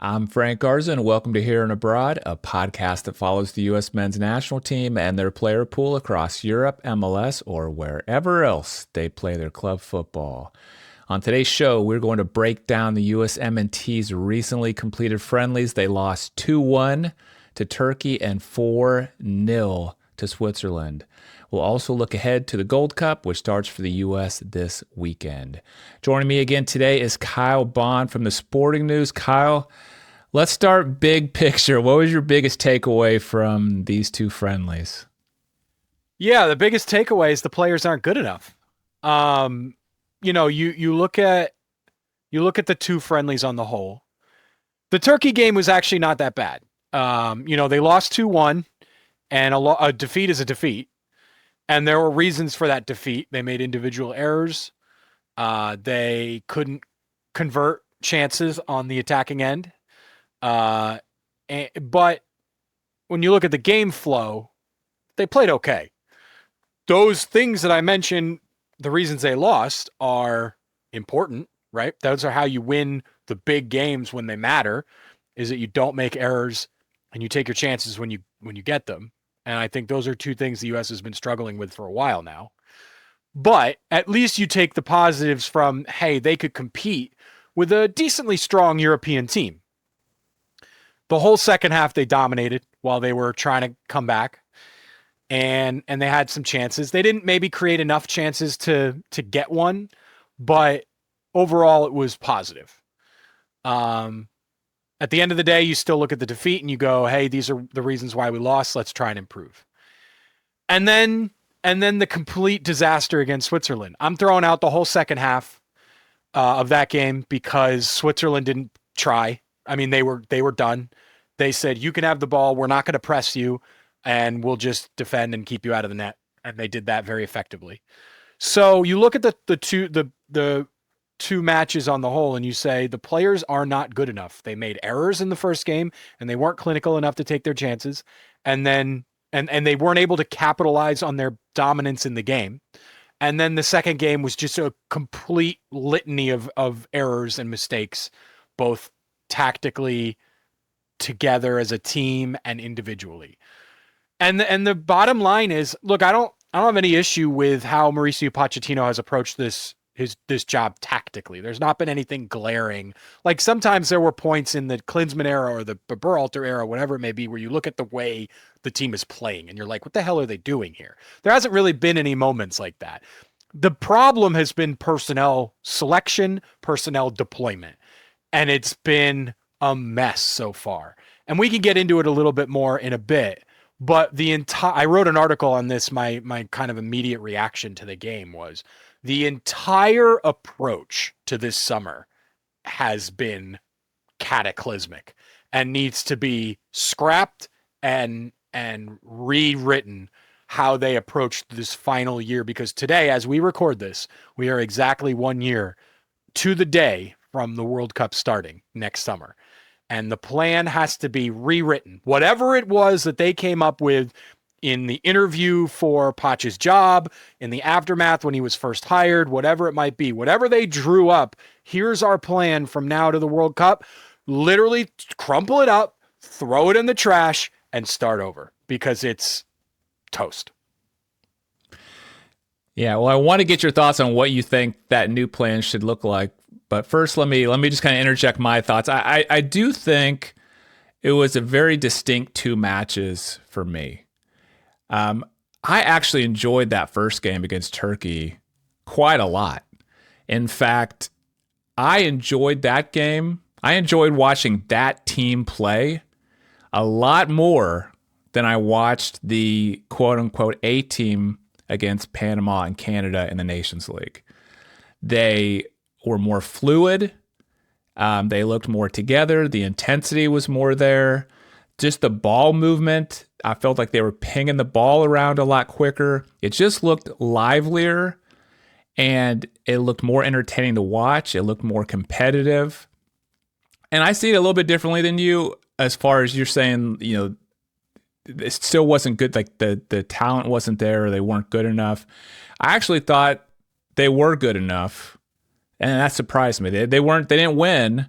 I'm Frank Garza, and welcome to Here and Abroad, a podcast that follows the U.S. men's national team and their player pool across Europe, MLS, or wherever else they play their club football. On today's show, we're going to break down the USMNT's recently completed friendlies. They lost 2-1 to Turkey and 4-0 to Switzerland. We'll also look ahead to the Gold Cup, which starts for the U.S. this weekend. Joining me again today is Kyle Bond from the Sporting News. Kyle, let's start big picture. What was your biggest takeaway from these two friendlies? Yeah, the biggest takeaway is the players aren't good enough. You look at the two friendlies on the whole. The Turkey game was actually not that bad. They lost 2-1, and a defeat is a defeat. And there were reasons for that defeat. They made individual errors. They couldn't convert chances on the attacking end. But when you look at the game flow, they played okay. Those things that I mentioned, the reasons they lost are important, right? Those are how you win the big games when they matter, is that you don't make errors and you take your chances when you get them. And I think those are two things the U.S. has been struggling with for a while now. But at least you take the positives from, hey, they could compete with a decently strong European team. The whole second half they dominated while they were trying to come back. And they had some chances. They didn't maybe create enough chances to get one, but overall it was positive. At the end of the day, you still look at the defeat and you go, hey, these are the reasons why we lost. Let's try and improve. And then the complete disaster against Switzerland. I'm throwing out the whole second half of that game because Switzerland didn't try. I mean, they were done. They said, you can have the ball. We're not going to press you, and we'll just defend and keep you out of the net. And they did that very effectively. So you look at the two matches on the whole, and you say the players are not good enough. They made errors in the first game, and they weren't clinical enough to take their chances. And then and they weren't able to capitalize on their dominance in the game. And then the second game was just a complete litany of errors and mistakes, both tactically, together as a team, and individually. And the bottom line is, look, I don't have any issue with how Mauricio Pochettino has approached this job tactically. There's not been anything glaring. Like sometimes there were points in the Klinsmann era or the Berhalter era, whatever it may be, where you look at the way the team is playing and you're like, what the hell are they doing here? There hasn't really been any moments like that. The problem has been personnel selection, personnel deployment, and it's been a mess so far. And we can get into it a little bit more in a bit. But I wrote an article on this. My kind of immediate reaction to the game was the entire approach to this summer has been cataclysmic and needs to be scrapped and rewritten how they approached this final year. Because today, as we record this, we are exactly 1 year to the day from the World Cup starting next summer. And the plan has to be rewritten. Whatever it was that they came up with in the interview for Poch's job, in the aftermath when he was first hired, whatever it might be, whatever they drew up, here's our plan from now to the World Cup. Literally crumple it up, throw it in the trash, and start over because it's toast. Yeah, well, I want to get your thoughts on what you think that new plan should look like. But first, let me just kind of interject my thoughts. I do think it was a very distinct two matches for me. I actually enjoyed that first game against Turkey quite a lot. In fact, I enjoyed that game. I enjoyed watching that team play a lot more than I watched the quote-unquote A team against Panama and Canada in the Nations League. They were more fluid. They looked more together. The intensity was more there. Just the ball movement, I felt like they were pinging the ball around a lot quicker. It just looked livelier, and it looked more entertaining to watch. It looked more competitive. And I see it a little bit differently than you, as far as you're saying, it still wasn't good. Like the talent wasn't there, or they weren't good enough. I actually thought they were good enough. And that surprised me. They didn't win.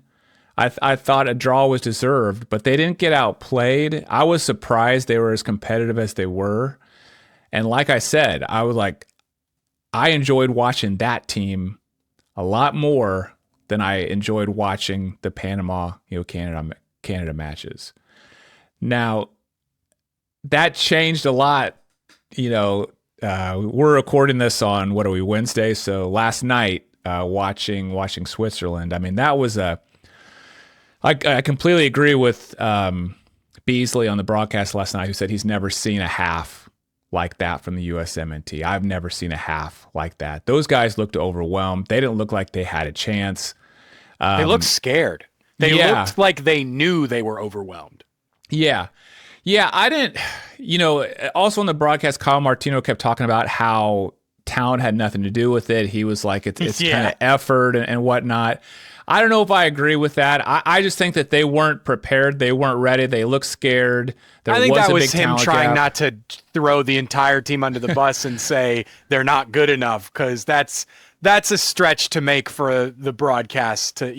I thought a draw was deserved, but they didn't get outplayed. I was surprised they were as competitive as they were. And like I said, I was like, I enjoyed watching that team a lot more than I enjoyed watching the Panama, Canada matches. Now, that changed a lot. We're recording this on Wednesday. So last night, watching Switzerland. I mean, that was I completely agree with Beasley on the broadcast last night, who said he's never seen a half like that from the USMNT. I've never seen a half like that. Those guys looked overwhelmed. They didn't look like they had a chance. They looked scared. They looked like they knew they were overwhelmed. Yeah. Yeah, I didn't, also on the broadcast, Kyle Martino kept talking about how talent had nothing to do with it. He was like, it's kind of effort and whatnot. I don't know if I agree with that. I just think that they weren't prepared. They weren't ready. They looked scared. I think that was him trying not to throw the entire team under the bus and say they're not good enough, because that's a stretch to make for the broadcast to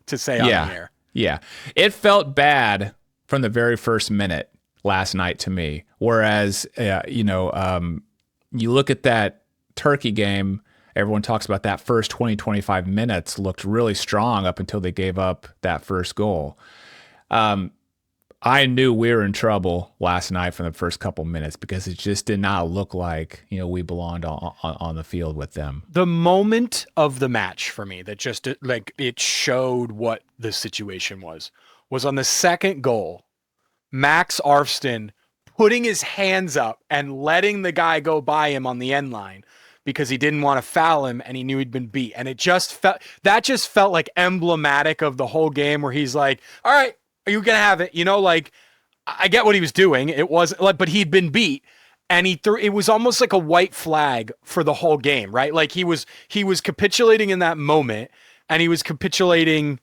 say on the air. Yeah. It felt bad from the very first minute last night to me. Whereas, you look at that Turkey game, everyone talks about that first 20, 25 minutes looked really strong up until they gave up that first goal. I knew we were in trouble last night from the first couple minutes, because it just did not look like, we belonged on the field with them. The moment of the match for me that just it showed what the situation was on the second goal. Max Arfston putting his hands up and letting the guy go by him on the end line because he didn't want to foul him and he knew he'd been beat. And it just felt like emblematic of the whole game, where he's like, all right, are you going to have it? I get what he was doing. It wasn't like, but he'd been beat, and it was almost like a white flag for the whole game, right? Like he was capitulating in that moment, and he was capitulating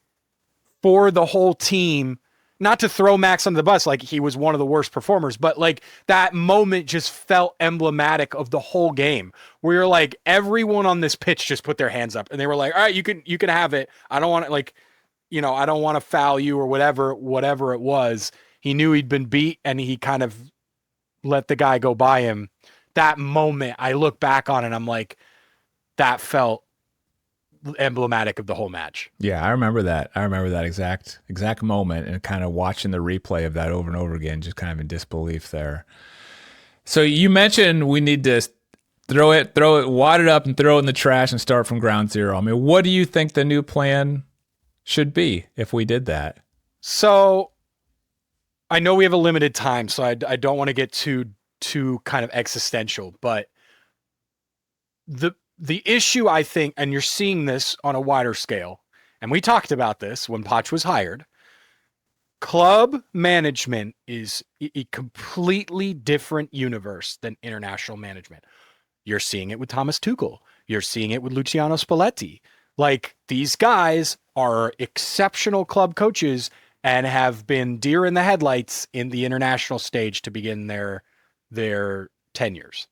for the whole team. Not to throw Max under the bus, like he was one of the worst performers, but like that moment just felt emblematic of the whole game, where you're like, everyone on this pitch just put their hands up and they were like, all right, you can have it. I don't want to I don't want to foul you, or whatever it was. He knew he'd been beat and he kind of let the guy go by him. That moment, I look back on it, I'm like, that felt emblematic of the whole match. Yeah, I remember that. exact moment, and kind of watching the replay of that over and over again, just kind of in disbelief there. So you mentioned we need to throw it, wad it up and throw it in the trash and start from ground zero. I mean, what do you think the new plan should be if we did that? So I know we have a limited time, so I don't want to get too kind of existential, but the issue, I think, and you're seeing this on a wider scale, and we talked about this when Poch was hired, club management is a completely different universe than international management. You're seeing it with Thomas Tuchel. You're seeing it with Luciano Spalletti. Like, these guys are exceptional club coaches and have been deer in the headlights in the international stage to begin their tenures.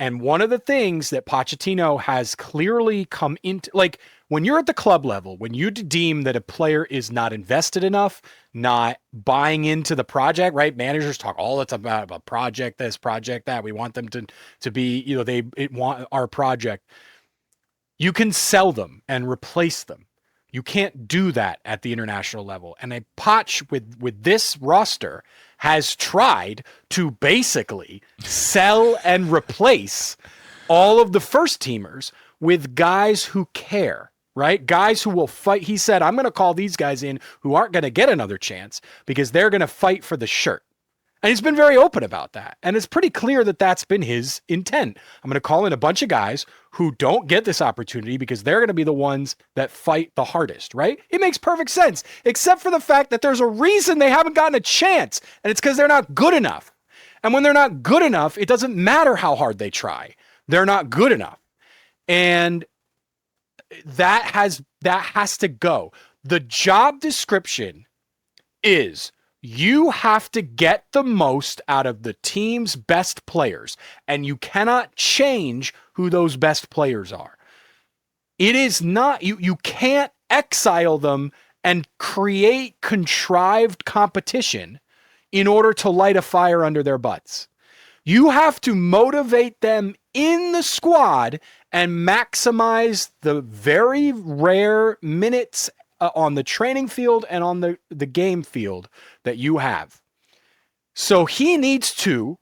And one of the things that Pochettino has clearly come into, like, when you're at the club level, when you deem that a player is not invested enough, not buying into the project, right? Managers talk all the time about project this, project that. We want them to be, they want our project. You can sell them and replace them. You can't do that at the international level. And a Poch with this roster has tried to basically sell and replace all of the first teamers with guys who care, right? Guys who will fight. He said, I'm going to call these guys in who aren't going to get another chance because they're going to fight for the shirt. And he's been very open about that. And it's pretty clear that that's been his intent. I'm going to call in a bunch of guys who don't get this opportunity because they're going to be the ones that fight the hardest, right? It makes perfect sense, except for the fact that there's a reason they haven't gotten a chance, and it's because they're not good enough. And when they're not good enough, it doesn't matter how hard they try. They're not good enough. And that has to go. The job description is, you have to get the most out of the team's best players, and you cannot change who those best players are. It is not, you can't exile them and create contrived competition in order to light a fire under their butts. You have to motivate them in the squad and maximize the very rare minutes on the training field and on the game field that you have. So he needs to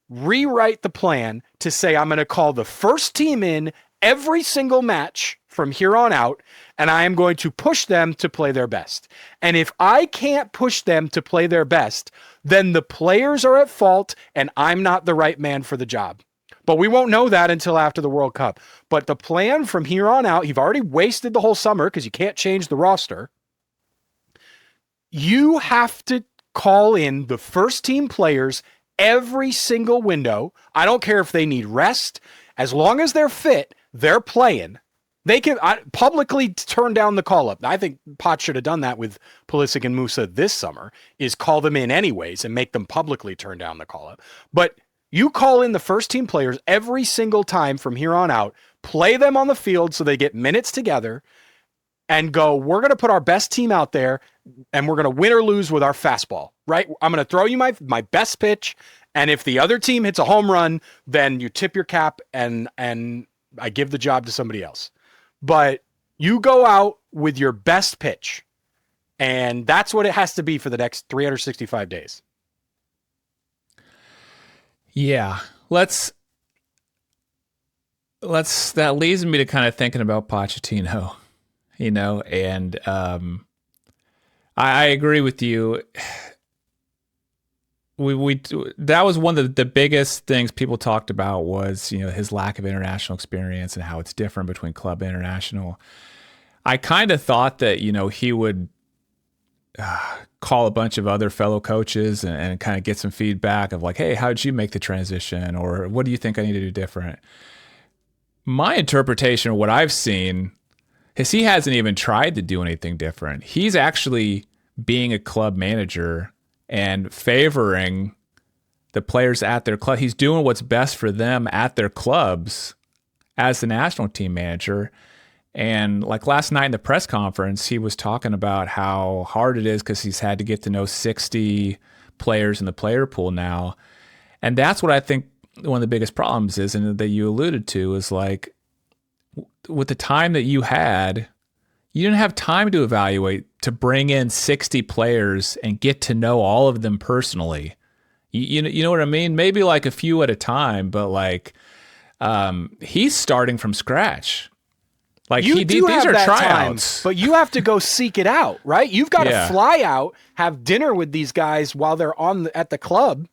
rewrite the plan to say, I'm going to call the first team in every single match from here on out, and I am going to push them to play their best. And if I can't push them to play their best, then the players are at fault and I'm not the right man for the job. But we won't know that until after the World Cup. But the plan from here on out, you've already wasted the whole summer because you can't change the roster. You have to call in the first team players every single window. I don't care if they need rest. As long as they're fit, they're playing. They can publicly turn down the call-up. I think Poch should have done that with Pulisic and Musa this summer, is call them in anyways and make them publicly turn down the call-up. But you call in the first team players every single time from here on out, play them on the field so they get minutes together, and go, we're going to put our best team out there, and we're going to win or lose with our fastball, right? I'm going to throw you my best pitch, and if the other team hits a home run, then you tip your cap, and I give the job to somebody else. But you go out with your best pitch, and that's what it has to be for the next 365 days. Yeah, that leads me to kind of thinking about Pochettino, and I agree with you. That was one of the biggest things people talked about was, his lack of international experience and how it's different between club and international. I kind of thought that, he would call a bunch of other fellow coaches and kind of get some feedback of like, hey, how did you make the transition? Or what do you think I need to do different? My interpretation of what I've seen is he hasn't even tried to do anything different. He's actually being a club manager and favoring the players at their club. He's doing what's best for them at their clubs as the national team manager. And like last night in the press conference, he was talking about how hard it is because he's had to get to know 60 players in the player pool now. And that's what I think one of the biggest problems is, and that you alluded to, is like with the time that you had, you didn't have time to evaluate, to bring in 60 players and get to know all of them personally. You know what I mean? Maybe like a few at a time, but like he's starting from scratch. Like these are tryouts. But you have to go seek it out, right? You've got to fly out, have dinner with these guys while they're at the club.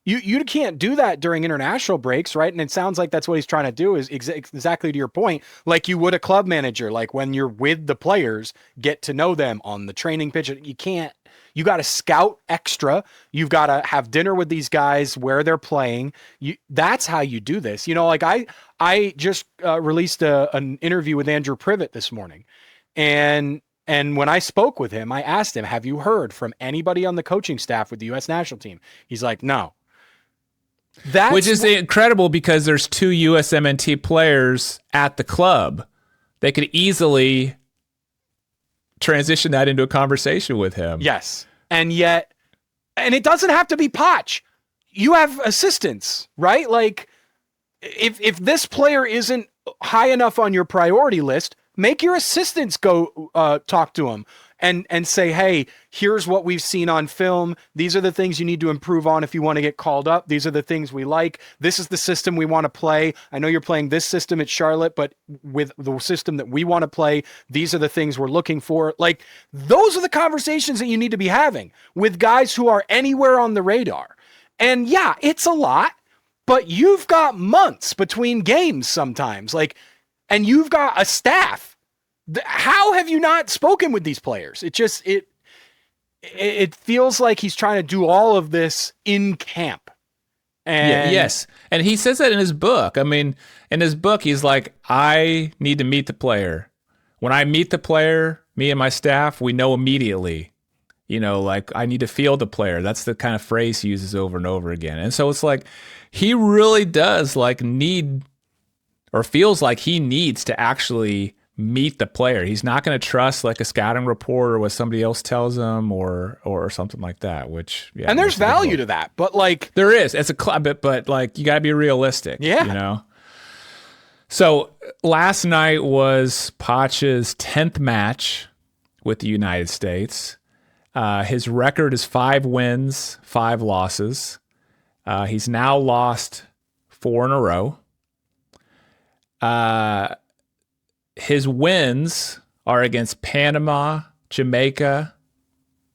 You can't do that during international breaks, right? And it sounds like that's what he's trying to do, is exactly to your point, like you would a club manager. Like when you're with the players, get to know them on the training pitch. You got to scout extra. You've got to have dinner with these guys where they're playing. That's how you do this. Like I just released an interview with Andrew Privet this morning. And when I spoke with him, I asked him, have you heard from anybody on the coaching staff with the U.S. national team? He's like, no. Which is incredible because there's 2 USMNT players at the club. They could easily transition that into a conversation with him. Yes. And it doesn't have to be Poch. You have assistants, right? Like if this player isn't high enough on your priority list, make your assistants go talk to him and say, hey, here's what we've seen on film. These are the things you need to improve on if you want to get called up. These are the things we like. This is the system we want to play. I know you're playing this system at Charlotte, but with the system that we want to play, these are the things we're looking for. Like, those are the conversations that you need to be having with guys who are anywhere on the radar. And yeah, it's a lot, but you've got months between games sometimes. And you've got a staff. How have you not spoken with these players? It feels like he's trying to do all of this in camp. And yes. And he says that in his book. I mean, in his book, he's like, I need to meet the player. When I meet the player, me and my staff, we know immediately, like I need to feel the player. That's the kind of phrase he uses over and over again. And so it's like, he really does like need, or feels like he needs to actually meet the player. He's not going to trust like a scouting report or what somebody else tells him or something like that, which, yeah. And there's value to that, but like there is, it's a club, but like you got to be realistic, you know? So last night was Poch's 10th match with the United States. His record is 5 wins, 5 losses. He's now lost 4 in a row. His wins are against Panama, Jamaica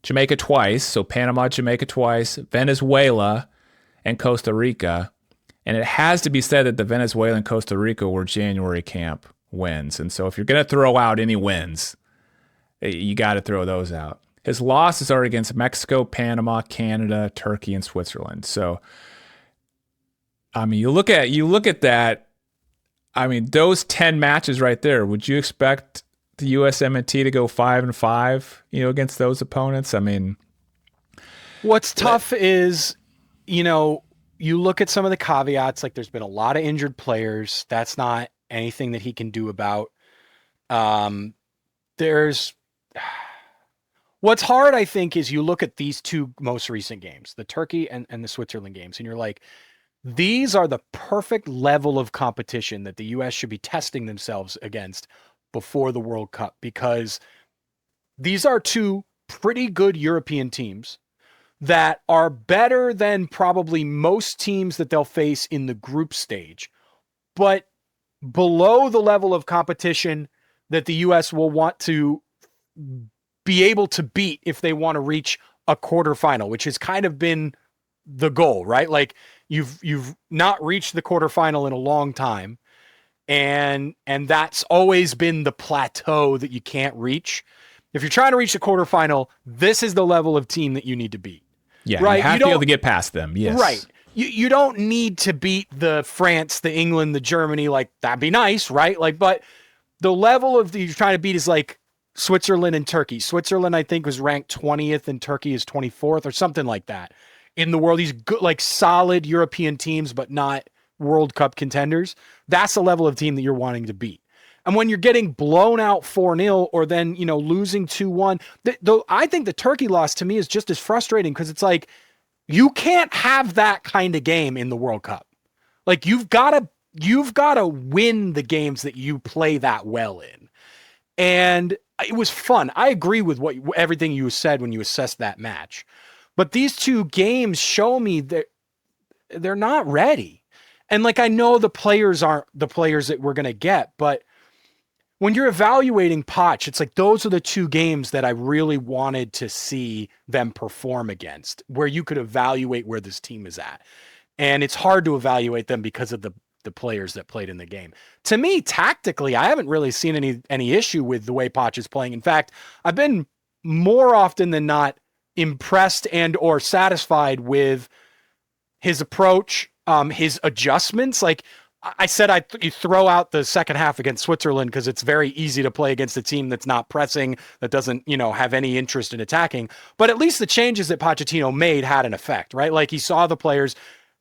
twice. So Panama, Jamaica twice, Venezuela, and Costa Rica. And it has to be said that the Venezuela and Costa Rica were January camp wins. And so if you're going to throw out any wins, you got to throw those out. His losses are against Mexico, Panama, Canada, Turkey, and Switzerland. So, I mean, you look at that. I mean, those 10 matches right there. Would you expect the USMNT to go 5-5, against those opponents? I mean, what's tough is, you look at some of the caveats, like there's been a lot of injured players. That's not anything that he can do about. What's hard, I think, is you look at these 2 most recent games, the Turkey and the Switzerland games, and you're like, these are the perfect level of competition that the U.S. should be testing themselves against before the World Cup, because these are 2 pretty good European teams that are better than probably most teams that they'll face in the group stage, but below the level of competition that the U.S. will want to be able to beat if they want to reach a quarterfinal, which has kind of been the goal, right? Like you've not reached the quarterfinal in a long time, and that's always been the plateau that you can't reach. If you're trying to reach the quarterfinal, this is the level of team that you need to beat. Yeah, right? You have to be able to get past them. Yes. Right. You don't need to beat the France, the England, the Germany. Like, that'd be nice, right? Like, but the level of you're trying to beat is like Switzerland and Turkey. Switzerland, I think, was ranked 20th and Turkey is 24th or something like that in the world. These good, like solid European teams, but not World Cup contenders. That's the level of team that you're wanting to beat. And when you're getting blown out 4-0 or then, losing 2-1, though I think the Turkey loss to me is just as frustrating, because it's like, you can't have that kind of game in the World Cup. Like you've got to win the games that you play that well in. And it was fun. I agree with everything you said when you assessed that match. But these 2 games show me that they're not ready. And like, I know the players aren't the players that we're going to get, but when you're evaluating Poch, it's like those are the 2 games that I really wanted to see them perform against, where you could evaluate where this team is at. And it's hard to evaluate them because of the players that played in the game. To me, tactically, I haven't really seen any issue with the way Poch is playing. In fact, I've been more often than not impressed and or satisfied with his approach, his adjustments. Like I said, you throw out the second half against Switzerland because it's very easy to play against a team that's not pressing, that doesn't, have any interest in attacking. But at least the changes that Pochettino made had an effect, right? Like he saw the players,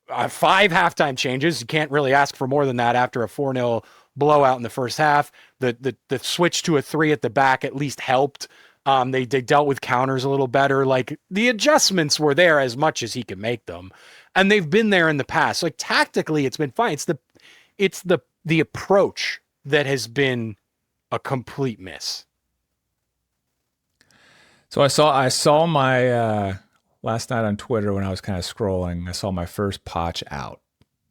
5 halftime changes. You can't really ask for more than that after a 4-0 blowout in the first half. The switch to a 3 at the back at least helped. They dealt with counters a little better. Like the adjustments were there as much as he could make them. And they've been there in the past. Like tactically, it's been fine. It's the approach that has been a complete miss. So I saw my last night on Twitter when I was kind of scrolling, I saw my first Poch out.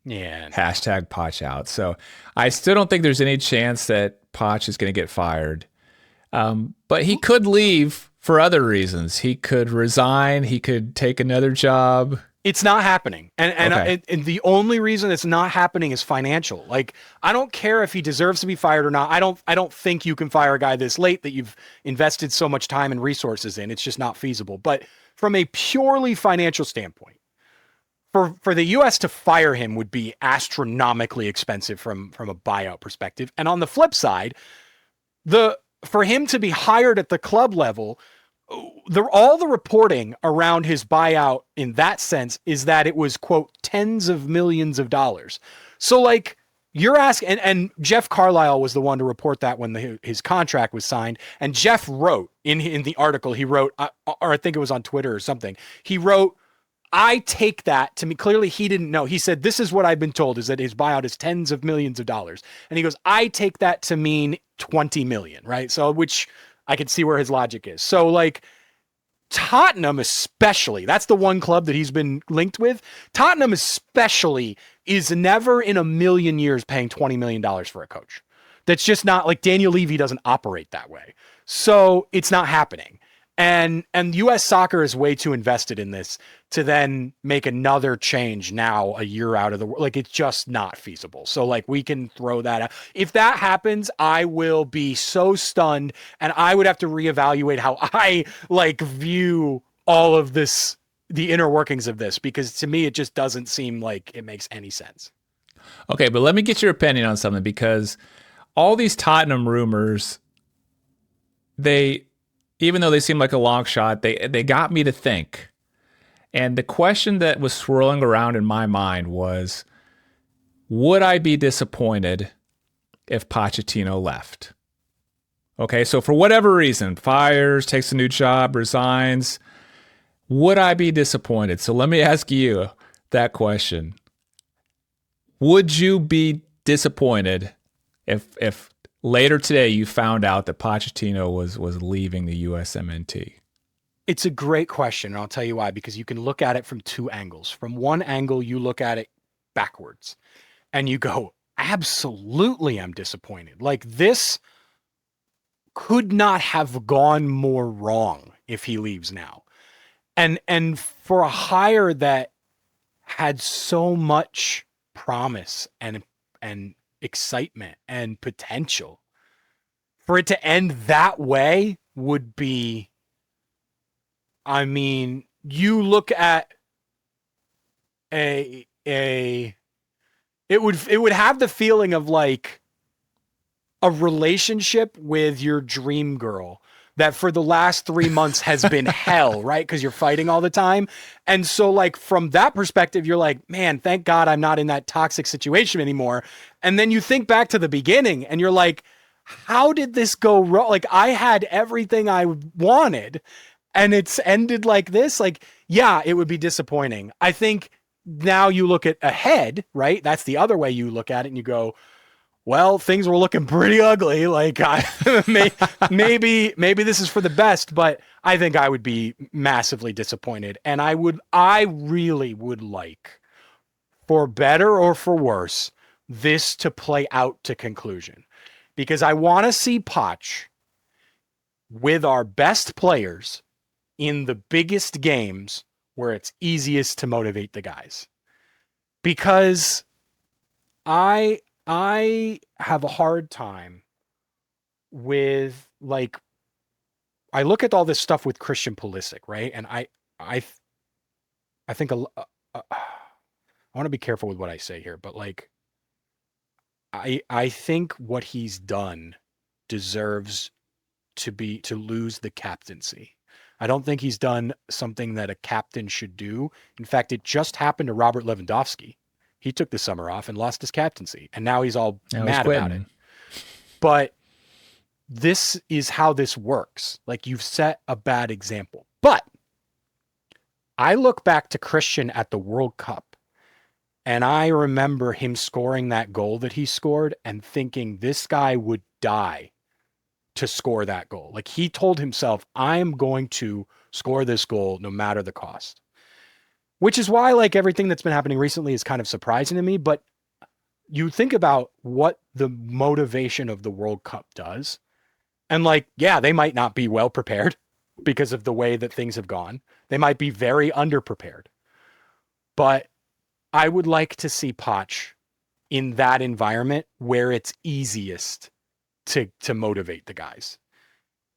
Yeah. Hashtag Poch out. So I still don't think there's any chance that Poch is going to get fired. But he could leave for other reasons. He could resign. He could take another job. It's not happening. And, Okay. and the only reason it's not happening is financial. Like, I don't care if he deserves to be fired or not. I don't think you can fire a guy this late that you've invested so much time and resources in. It's just not feasible. But from a purely financial standpoint, for the U.S. to fire him would be astronomically expensive from a buyout perspective. And on the flip side, for him to be hired at the club level, all the reporting around his buyout in that sense is that it was, quote, tens of millions of dollars. So like You're asking, and Jeff Carlisle was the one to report that when his contract was signed. And Jeff wrote in the article, he wrote, or I think it was on Twitter or something. He wrote, I take that to me. Clearly, he didn't know. He said, "This is what I've been told: is that his buyout is tens of millions of dollars." And he goes, "I take that to mean 20 million, right?" So, which I can see where his logic is. So, like Tottenham, especially, that's the one club that he's been linked with. Tottenham, especially, is never in a million years paying $20 million for a coach. That's just not, like, Daniel Levy doesn't operate that way. So it's not happening. And US soccer is way too invested in this to then make another change now a year out of the world. Like, it's just not feasible. So, like, we can throw that out. If that happens, I will be so stunned, and I would have to reevaluate how I, like, view all of this, the inner workings of this, because to me, it just doesn't seem like it makes any sense. Okay, but let me get your opinion on something, because all these Tottenham rumors, even though they seem like a long shot, they got me to think. And the question that was swirling around in my mind was, would I be disappointed if Pochettino left? Okay, so for whatever reason, fires, takes a new job, resigns, would I be disappointed? So let me ask you that question. Would you be disappointed if later today you found out that Pochettino was leaving the USMNT? It's a great question, and I'll tell you why, because you can look at it from two angles. From one angle, you look at it backwards, and you go, absolutely, I'm disappointed. Like, this could not have gone more wrong if he leaves now. And for a hire that had so much promise and excitement and potential, for it to end that way would be, I mean, you look at it would have the feeling of like a relationship with your dream girl that for the last 3 months has been hell, right? Because you're fighting all the time. And so, like, from that perspective, you're like, man, thank God I'm not in that toxic situation anymore. And then you think back to the beginning and you're like, how did this go wrong? Like, I had everything I wanted and it's ended like this. Like, yeah, it would be disappointing. I think now you look at ahead, right? That's the other way you look at it and you go, well, things were looking pretty ugly. Like, maybe this is for the best, but I think I would be massively disappointed. And I really would like, for better or for worse, this to play out to conclusion, because I want to see Poch with our best players in the biggest games where it's easiest to motivate the guys. Because I have a hard time with, like, I look at all this stuff with Christian Pulisic, right? And I think I want to be careful with what I say here, but like, I think what he's done deserves to lose the captaincy. I don't think he's done something that a captain should do. In fact, it just happened to Robert Lewandowski. He took the summer off and lost his captaincy, and now he's all mad about it. But this is how this works. Like, you've set a bad example. But I look back to Christian at the World Cup, and I remember him scoring that goal that he scored and thinking this guy would die to score that goal. Like, he told himself, I am going to score this goal no matter the cost. Which is why, like, everything that's been happening recently is kind of surprising to me. But you think about what the motivation of the World Cup does. And, like, yeah, they might not be well prepared because of the way that things have gone. They might be very underprepared. But I would like to see Poch in that environment where it's easiest to motivate the guys.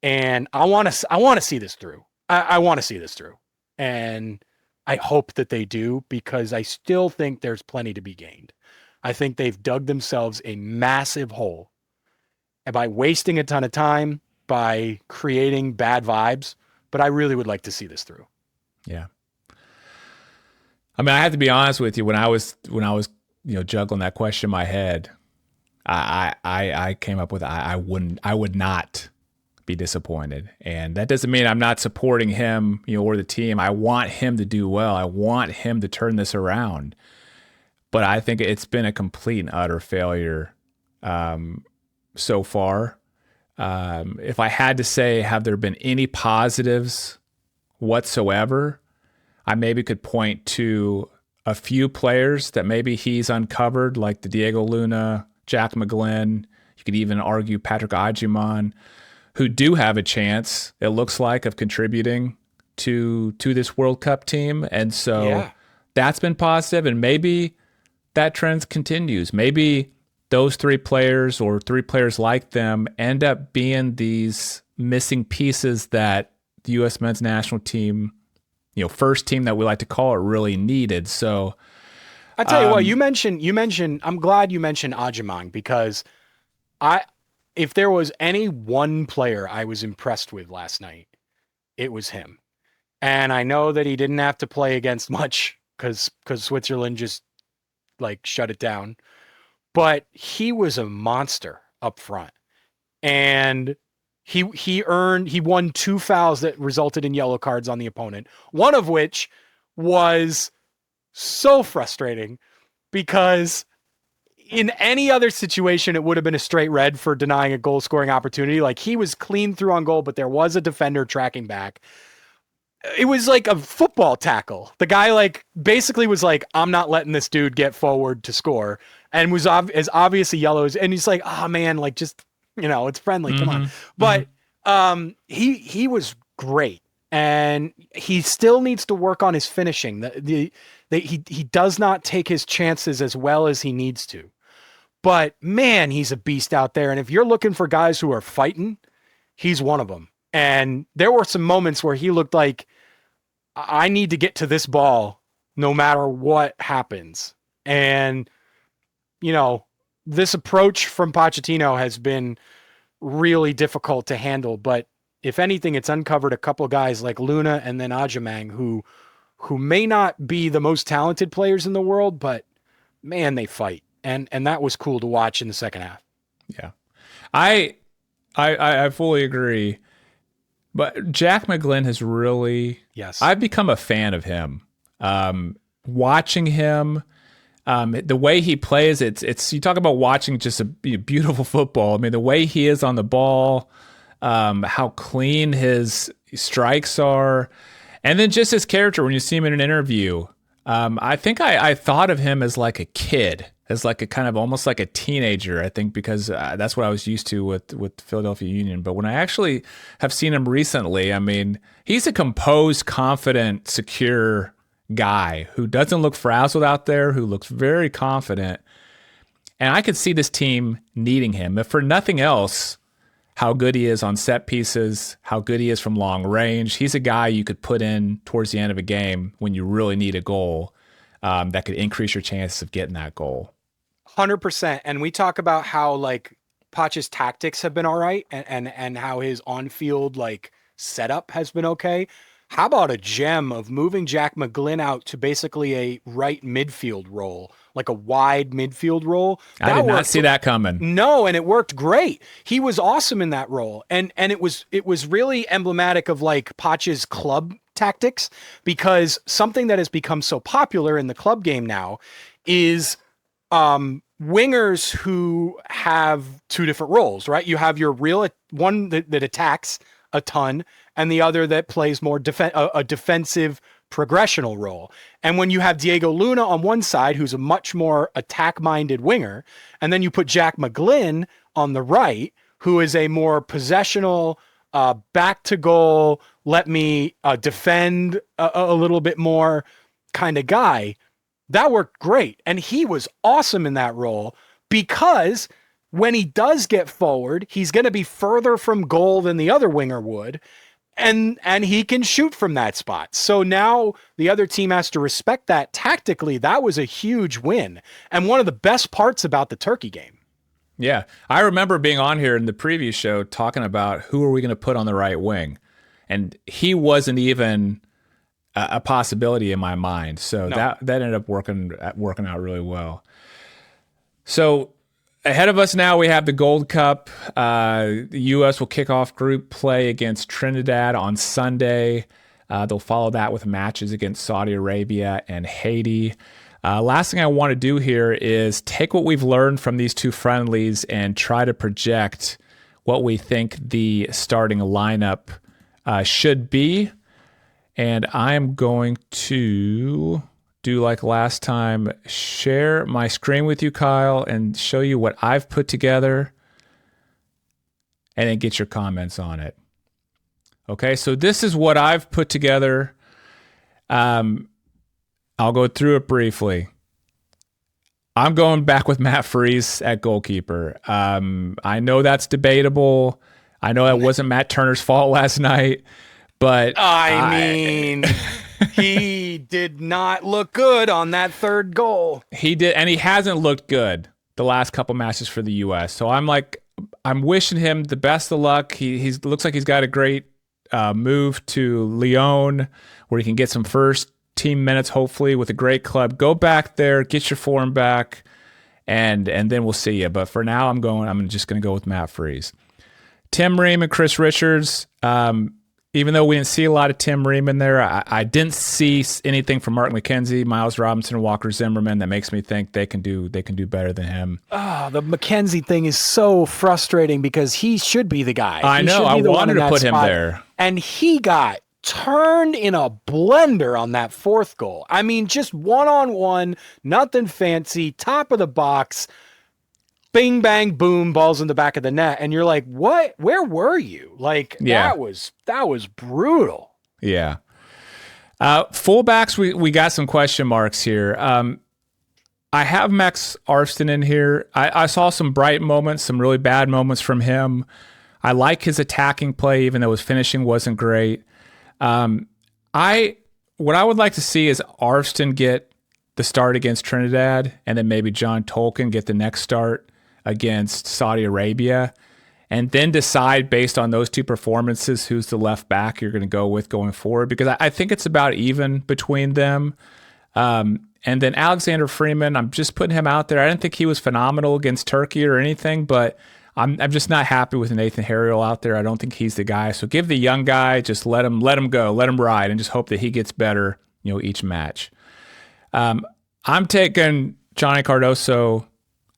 And I want to see this through. I want to see this through. And I hope that they do, because I still think there's plenty to be gained. I think they've dug themselves a massive hole. And by wasting a ton of time, by creating bad vibes, but I really would like to see this through. Yeah. I mean, I have to be honest with you. When I was, juggling that question in my head, I came up with I would not be disappointed. And that doesn't mean I'm not supporting him, or the team. I want him to do well. I want him to turn this around. But I think it's been a complete and utter failure so far. If I had to say, have there been any positives whatsoever, I maybe could point to a few players that maybe he's uncovered, like the Diego Luna, Jack McGlynn. You could even argue Patrick Agyemang, who do have a chance, it looks like, of contributing to this World Cup team. And so that's been positive, and maybe that trend continues. Maybe those three players or three players like them end up being these missing pieces that the U.S. men's national team, first team that we like to call it, really needed. So I tell you what, you mentioned, I'm glad you mentioned Agyemang, because if there was any one player I was impressed with last night, it was him. And I know that he didn't have to play against much because Switzerland just shut it down. But he was a monster up front. And he won 2 fouls that resulted in yellow cards on the opponent, one of which was so frustrating because in any other situation, it would have been a straight red for denying a goal scoring opportunity. He was clean through on goal, but there was a defender tracking back. It was like a football tackle. The guy basically was like, I'm not letting this dude get forward to score, and was as obviously yellow as, and he's like, oh man, just, it's friendly. Come on. But he was great, and he still needs to work on his finishing. He does not take his chances as well as he needs to. But man, he's a beast out there. And if you're looking for guys who are fighting, he's one of them. And there were some moments where he looked like, I need to get to this ball no matter what happens. And, this approach from Pochettino has been really difficult to handle. But if anything, it's uncovered a couple of guys like Luna and then Agyemang who may not be the most talented players in the world, but man, they fight. And that was cool to watch in the second half. Yeah. I fully agree. But Jack McGlynn has really, I've become a fan of him. Watching him, the way he plays, it's you talk about watching just a beautiful football. I mean, the way he is on the ball, how clean his strikes are, and then just his character when you see him in an interview. I think I thought of him as like a kid, as like a kind of almost like a teenager, I think, because that's what I was used to with the Philadelphia Union. But when I actually have seen him recently, I mean, he's a composed, confident, secure guy who doesn't look frazzled out there, who looks very confident. And I could see this team needing him. If for nothing else, how good he is on set pieces, how good he is from long range. He's a guy you could put in towards the end of a game when you really need a goal that could increase your chances of getting that goal. 100%. And we talk about how Poch's tactics have been all right and how his on-field setup has been okay. How about a gem of moving Jack McGlynn out to basically a right midfield role, like a wide midfield role? I did not see that coming. No, and it worked great. He was awesome in that role. And it was really emblematic of Poch's club tactics, because something that has become so popular in the club game now is wingers who have two different roles, right? You have your real one that attacks a ton, and the other that plays more a defensive progressional role. And when you have Diego Luna on one side, who's a much more attack-minded winger, and then you put Jack McGlynn on the right, who is a more possessional, back to goal, let me defend a little bit more kind of guy, that worked great. And he was awesome in that role, because when he does get forward, he's going to be further from goal than the other winger would. And he can shoot from that spot. So now the other team has to respect that. Tactically, that was a huge win. And one of the best parts about the Turkey game. Yeah. I remember being on here in the previous show talking about who are we going to put on the right wing. And he wasn't even a possibility in my mind. So that ended up working out really well. So ahead of us now, we have the Gold Cup. The U.S. will kick off group play against Trinidad on Sunday. They'll follow that with matches against Saudi Arabia and Haiti. Last thing I want to do here is take what we've learned from these two friendlies and try to project what we think the starting lineup should be. And I'm going to do like last time, share my screen with you, Kyle, and show you what I've put together and then get your comments on it. Okay, so this is what I've put together. I'll go through it briefly. I'm going back with Matt Freese at goalkeeper. I know that's debatable. I know that wasn't Matt Turner's fault last night, but I mean, he did not look good on that third goal. He did, and he hasn't looked good the last couple matches for the U.S. So I'm wishing him the best of luck. He looks like he's got a great move to Lyon, where he can get some first team minutes, hopefully, with a great club. Go back there, get your form back, and then we'll see you. But for now, I'm just going to go with Matt Freese. Tim Ream and Chris Richards. Even though we didn't see a lot of Tim Ream in there, I didn't see anything from Mark McKenzie, Miles Robinson, and Walker Zimmerman that makes me think they can do better than him. Oh, the McKenzie thing is so frustrating because he should be the guy. I know. I wanted to put him there. And he got turned in a blender on that fourth goal. I mean, just one-on-one, nothing fancy, top of the box, bing, bang, boom, balls in the back of the net. And you're like, what? Where were you? Like, that was brutal. Yeah. Fullbacks, we got some question marks here. I have Max Arfston in here. I saw some bright moments, some really bad moments from him. I like his attacking play, even though his finishing wasn't great. What I would like to see is Arfston get the start against Trinidad, and then maybe John Tolkien get the next start against Saudi Arabia, and then decide based on those two performances who's the left back you're going to go with going forward, because I think it's about even between them. And then Alexander Freeman, I'm just putting him out there. I didn't think he was phenomenal against Turkey or anything, but I'm just not happy with Nathan Harriel out there. I don't think he's the guy. So give the young guy, just let him go, let him ride, and just hope that he gets better, each match. I'm taking Johnny Cardoso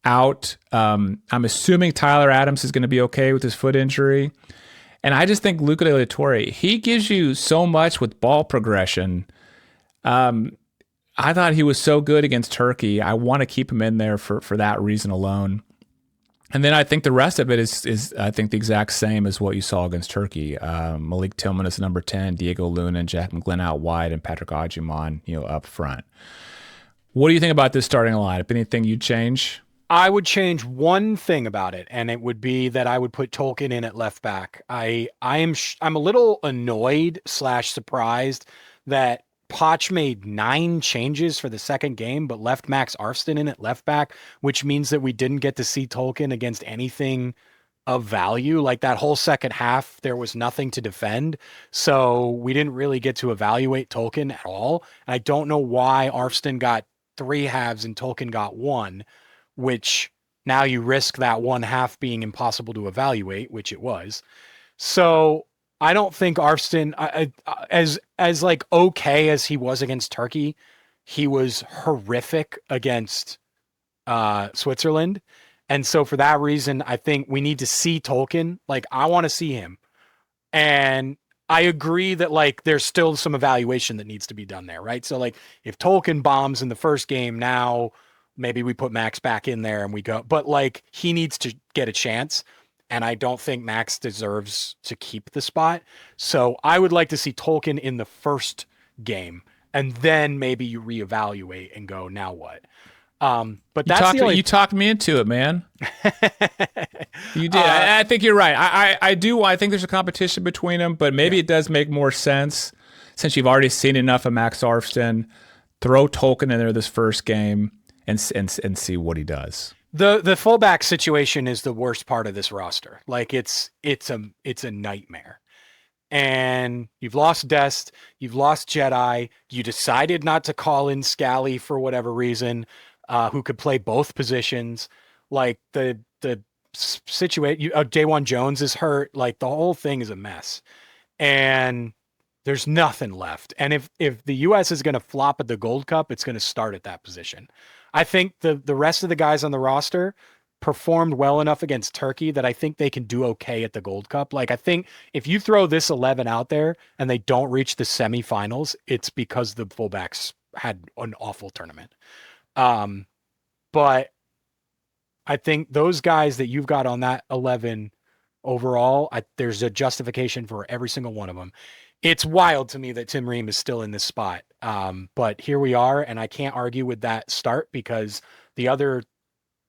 out. I'm assuming Tyler Adams is going to be okay with his foot injury. And I just think Luca De La Torre, he gives you so much with ball progression. I thought he was so good against Turkey. I want to keep him in there for that reason alone. And then I think the rest of it is I think the exact same as what you saw against Turkey. Malik Tillman is number 10, Diego Luna and Jack McGlynn out wide, and Patrick Agyemang, up front. What do you think about this starting lineup? Anything you'd change? I would change one thing about it, and it would be that I would put Tolkien in at left back. I'm a little annoyed / surprised that Poch made 9 changes for the second game, but left Max Arfston in at left back, which means that we didn't get to see Tolkien against anything of value. Like that whole second half, there was nothing to defend. So we didn't really get to evaluate Tolkien at all. And I don't know why Arfston got 3 halves and Tolkien got 1, which now you risk that 1 half being impossible to evaluate, which it was. So I don't think Arfston, as like okay as he was against Turkey, he was horrific against Switzerland. And so for that reason, I think we need to see Tolkien. Like, I want to see him. And I agree that like there's still some evaluation that needs to be done there, right? So like if Tolkien bombs in the first game, now maybe we put Max back in there and we go, but like he needs to get a chance. And I don't think Max deserves to keep the spot. So I would like to see Tolkien in the first game, and then maybe you reevaluate and go, now what? But that's you talked me into it, man. You did. I think you're right. I do. I think there's a competition between them, but maybe it does make more sense since you've already seen enough of Max Arfston. Throw Tolkien in there this first game and see what he does. The fullback situation is the worst part of this roster. Like it's a nightmare. And you've lost Dest, you've lost Jedi, you decided not to call in Scally for whatever reason, who could play both positions. Like the situation, J1 Jones is hurt. Like the whole thing is a mess, and there's nothing left. And if the U.S. is going to flop at the Gold Cup, it's going to start at that position. I think the rest of the guys on the roster performed well enough against Turkey that I think they can do okay at the Gold Cup. Like, I think if you throw this 11 out there and they don't reach the semifinals, it's because the fullbacks had an awful tournament. But I think those guys that you've got on that 11 overall, there's a justification for every single one of them. It's wild to me that Tim Ream is still in this spot. But here we are, and I can't argue with that start because the other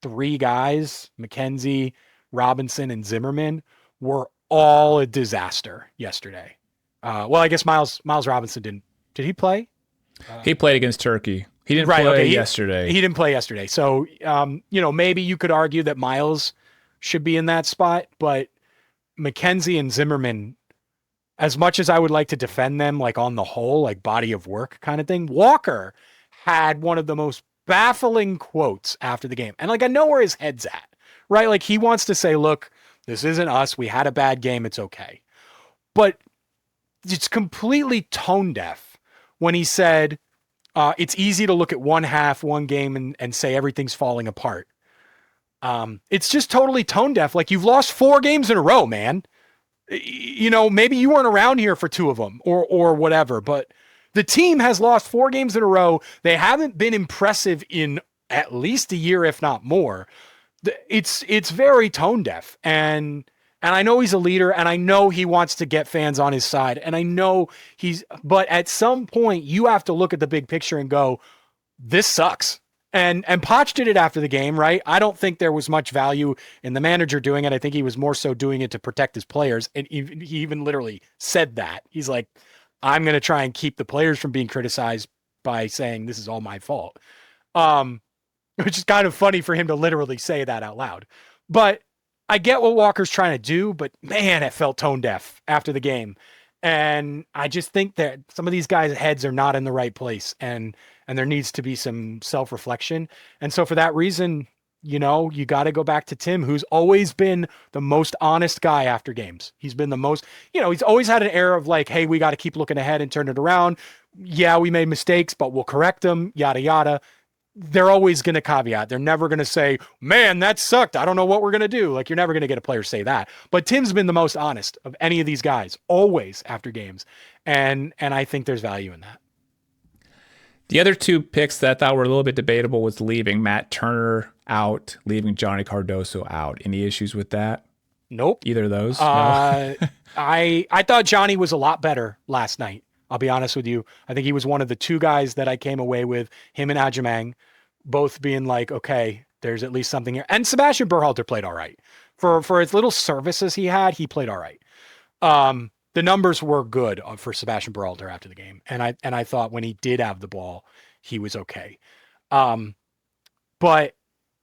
three guys, McKenzie, Robinson, and Zimmerman, were all a disaster yesterday. Well, I guess Miles Robinson didn't. Did he play? He played against Turkey. He didn't play yesterday. He didn't play yesterday. So, maybe you could argue that Miles should be in that spot, but McKenzie and Zimmerman, as much as I would like to defend them, like on the whole, like body of work kind of thing, Walker had one of the most baffling quotes after the game. And like, I know where his head's at, right? Like he wants to say, look, this isn't us. We had a bad game. It's okay. But it's completely tone deaf when he said, it's easy to look at one game and say everything's falling apart. It's just totally tone deaf. Like you've lost 4 games in a row, man. Maybe you weren't around here for 2 of them or whatever, but the team has lost 4 games in a row. They haven't been impressive in at least a year, if not more. It's very tone deaf. And I know he's a leader and I know he wants to get fans on his side. And I know but at some point you have to look at the big picture and go, this sucks. And Poch did it after the game, right? I don't think there was much value in the manager doing it. I think he was more so doing it to protect his players. And he even literally said that. He's like, I'm going to try and keep the players from being criticized by saying this is all my fault. Which is kind of funny for him to literally say that out loud. But I get what Walker's trying to do, but man, it felt tone deaf after the game. And I just think that some of these guys' heads are not in the right place and there needs to be some self-reflection. And so for that reason, you got to go back to Tim, who's always been the most honest guy after games. He's been the most, he's always had an air of like, hey, we got to keep looking ahead and turn it around. Yeah, we made mistakes, but we'll correct them, yada, yada. They're always going to caveat. They're never going to say, man, that sucked. I don't know what we're going to do. Like, you're never going to get a player say that. But Tim's been the most honest of any of these guys, always after games. And I think there's value in that. The other 2 picks that I thought were a little bit debatable was leaving Matt Turner out, leaving Johnny Cardoso out. Any issues with that? Nope. Either of those? No? I thought Johnny was a lot better last night. I'll be honest with you. I think he was one of the 2 guys that I came away with, him and Ajamang, both being like, okay, there's at least something here. And Sebastian Berhalter played all right. For as little services he had, he played all right. The numbers were good for Sebastian Berhalter after the game. And I thought when he did have the ball, he was okay. But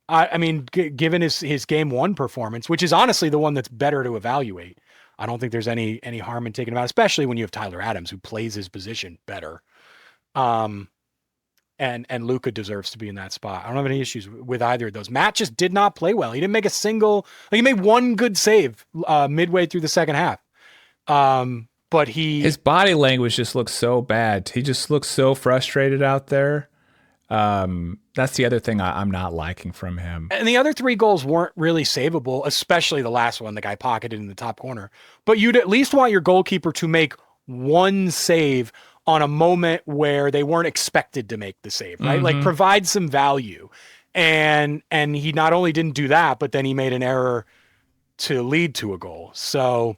I mean, given his game 1 performance, which is honestly the one that's better to evaluate, I don't think there's any harm in taking him out, especially when you have Tyler Adams, who plays his position better. And Luka deserves to be in that spot. I don't have any issues with either of those. Matt just did not play well. He didn't make he made 1 good save midway through the second half. But his body language just looks so bad. He just looks so frustrated out there. That's the other thing I'm not liking from him. And the other 3 goals weren't really savable, especially the last one, the guy pocketed in the top corner. But you'd at least want your goalkeeper to make 1 save on a moment where they weren't expected to make the save, right? Mm-hmm. Like provide some value. And he not only didn't do that, but then he made an error to lead to a goal. So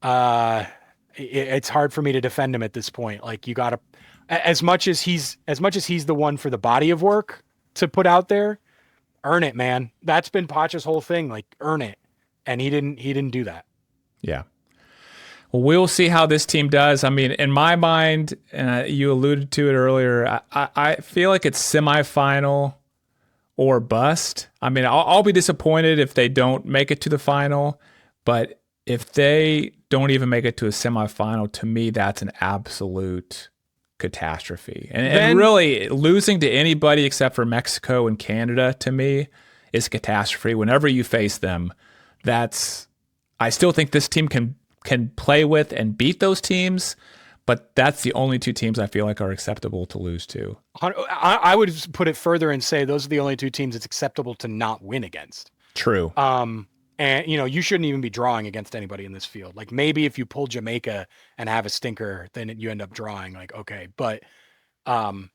it's hard for me to defend him at this point. Like you got to, as much as he's the one for the body of work to put out there, earn it, man. That's been Poch's whole thing. Like earn it. And he didn't do that. Yeah. Well, we'll see how this team does. I mean, in my mind, and you alluded to it earlier, I feel like it's semifinal or bust. I mean, I'll be disappointed if they don't make it to the final, but if they don't even make it to a semifinal, to me, that's an absolute catastrophe. And really, losing to anybody except for Mexico and Canada, to me, is catastrophe. Whenever you face them, I still think this team can play with and beat those teams, but that's the only two teams I feel like are acceptable to lose to. I would put it further and say those are the only two teams it's acceptable to not win against. True. And you shouldn't even be drawing against anybody in this field. Like maybe if you pull Jamaica and have a stinker, then you end up drawing. Like okay, but what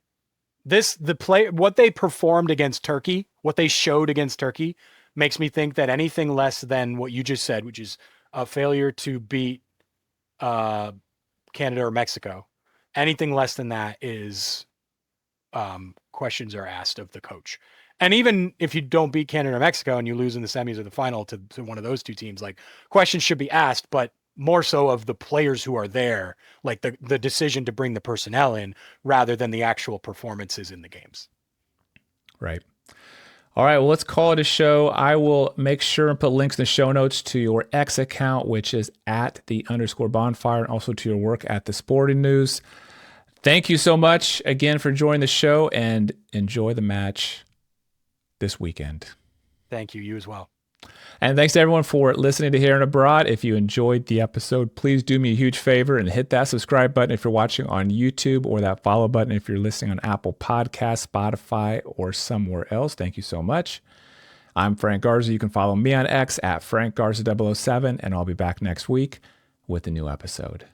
they performed against Turkey, what they showed against Turkey, makes me think that anything less than what you just said, which is a failure to beat Canada or Mexico, anything less than that is questions are asked of the coach. And even if you don't beat Canada or Mexico and you lose in the semis or the final to one of those two teams, like questions should be asked, but more so of the players who are there, like the decision to bring the personnel in rather than the actual performances in the games. Right. All right, well, let's call it a show. I will make sure and put links in the show notes to your X account, which is @the_bonfire, and also to your work at the Sporting News. Thank you so much again for joining the show, and enjoy the match this weekend. Thank you. You as well. And thanks to everyone for listening to Here and Abroad. If you enjoyed the episode, please do me a huge favor and hit that subscribe button if you're watching on YouTube, or that follow button if you're listening on Apple Podcasts, Spotify, or somewhere else. Thank you so much. I'm Frank Garza. You can follow me on X @FrankGarza007, and I'll be back next week with a new episode.